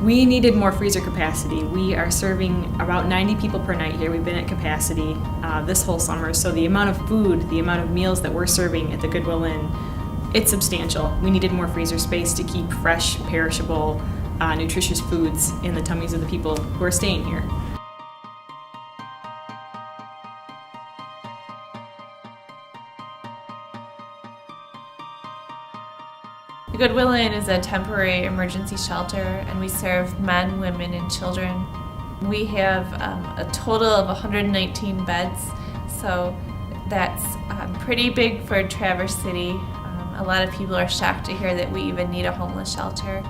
We needed more freezer capacity. We are serving about 90 people per night here. We've been at capacity this whole summer, so the amount of food, the amount of meals that we're serving at the Goodwill Inn, it's substantial. We needed more freezer space to keep fresh, perishable, nutritious foods in the tummies of the people who are staying here. The Goodwill Inn is a temporary emergency shelter, and we serve men, women, and children. We have a total of 119 beds, so that's pretty big for Traverse City. A lot of people are shocked to hear that we even need a homeless shelter.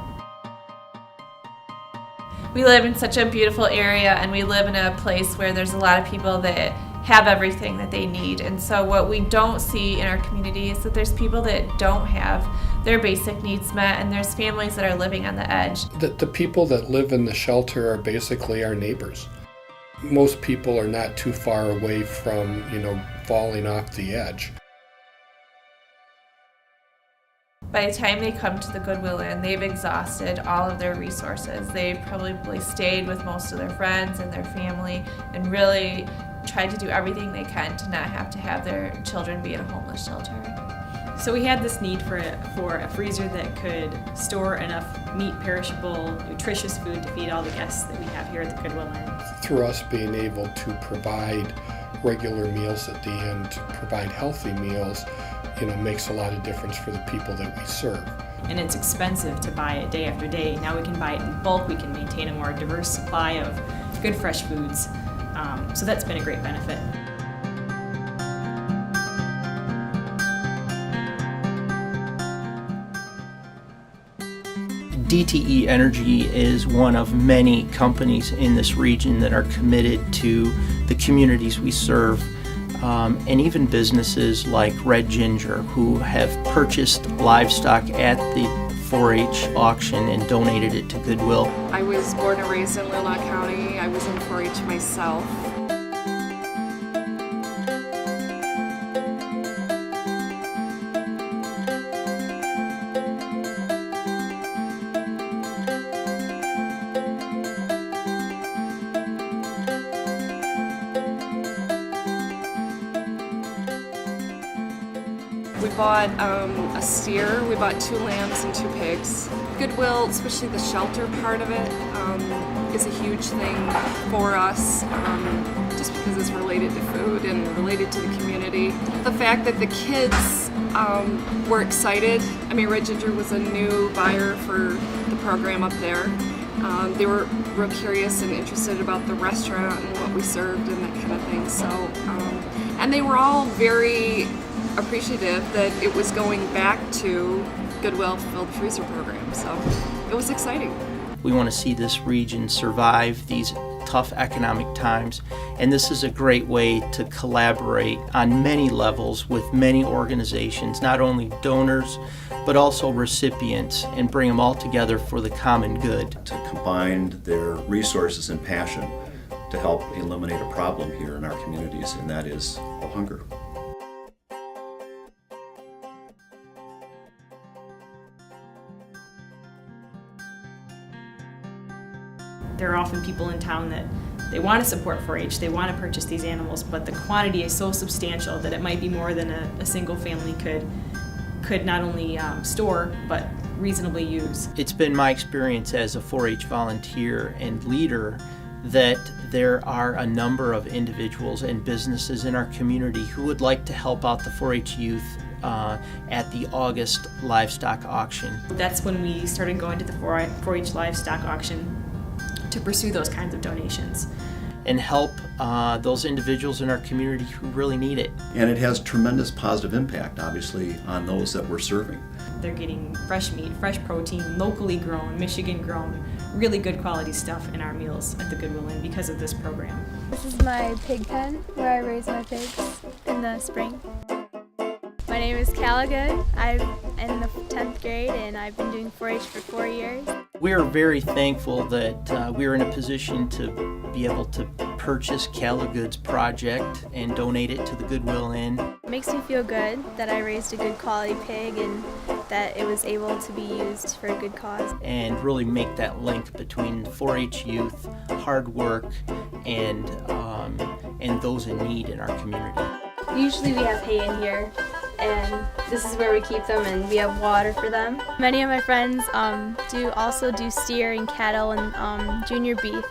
We live in such a beautiful area, and we live in a place where there's a lot of people that have everything that they need. And so what we don't see in our community is that there's people that don't have their basic needs met, and there's families that are living on the edge. The people that live in the shelter are basically our neighbors. Most people are not too far away from, falling off the edge. By the time they come to the Goodwill Inn, they've exhausted all of their resources. They've probably stayed with most of their friends and their family and really tried to do everything they can to not have to have their children be in a homeless shelter. So we had this need for a freezer that could store enough meat, perishable, nutritious food to feed all the guests that we have here at the Goodwill Inn. Through us being able to provide regular meals at the inn, to provide healthy meals, makes a lot of difference for the people that we serve. And it's expensive to buy it day after day. Now we can buy it in bulk. We can maintain a more diverse supply of good fresh foods. So that's been a great benefit. DTE Energy is one of many companies in this region that are committed to the communities we serve, and even businesses like Red Ginger, who have purchased livestock at the 4-H auction and donated it to Goodwill. I was born and raised in Leah County. I was in 4-H myself. We bought a steer, we bought 2 lambs and 2 pigs. Goodwill, especially the shelter part of it, is a huge thing for us, just because it's related to food and related to the community. The fact that the kids were excited. Red Ginger was a new buyer for the program up there. They were real curious and interested about the restaurant and what we served and that kind of thing. So, and they were all very appreciative that it was going back to Goodwill Fill the Freezer program, so it was exciting. We want to see this region survive these tough economic times, and this is a great way to collaborate on many levels with many organizations, not only donors but also recipients, and bring them all together for the common good. To combine their resources and passion to help eliminate a problem here in our communities, and that is hunger. There are often people in town that they want to support 4-H, they want to purchase these animals, but the quantity is so substantial that it might be more than a single family could not only store, but reasonably use. It's been my experience as a 4-H volunteer and leader that there are a number of individuals and businesses in our community who would like to help out the 4-H youth at the August livestock auction. That's when we started going to the 4-H livestock auction to pursue those kinds of donations. And help those individuals in our community who really need it. And it has tremendous positive impact, obviously, on those that we're serving. They're getting fresh meat, fresh protein, locally grown, Michigan grown, really good quality stuff in our meals at the Goodwill Inn because of this program. This is my pig pen where I raise my pigs in the spring. My name is Callaghan. I'm in the 10th grade and I've been doing 4-H for 4 years. We are very thankful that we're in a position to be able to purchase Callaghan's project and donate it to the Goodwill Inn. It makes me feel good that I raised a good quality pig and that it was able to be used for a good cause. And really make that link between 4-H youth, hard work, and those in need in our community. Usually we have hay in here, and this is where we keep them, and we have water for them. Many of my friends also do steer and cattle and junior beef.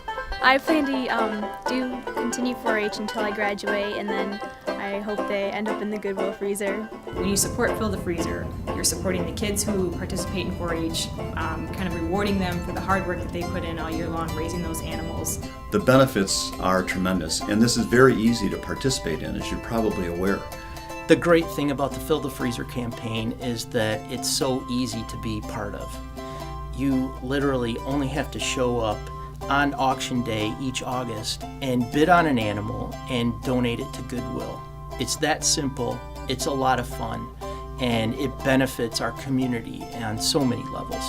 I plan to continue 4-H until I graduate, and then I hope they end up in the Goodwill freezer. When you support Fill the Freezer, you're supporting the kids who participate in 4-H, kind of rewarding them for the hard work that they put in all year long raising those animals. The benefits are tremendous, and this is very easy to participate in, as you're probably aware. The great thing about the Fill the Freezer campaign is that it's so easy to be part of. You literally only have to show up on auction day each August and bid on an animal and donate it to Goodwill. It's that simple, it's a lot of fun, and it benefits our community on so many levels.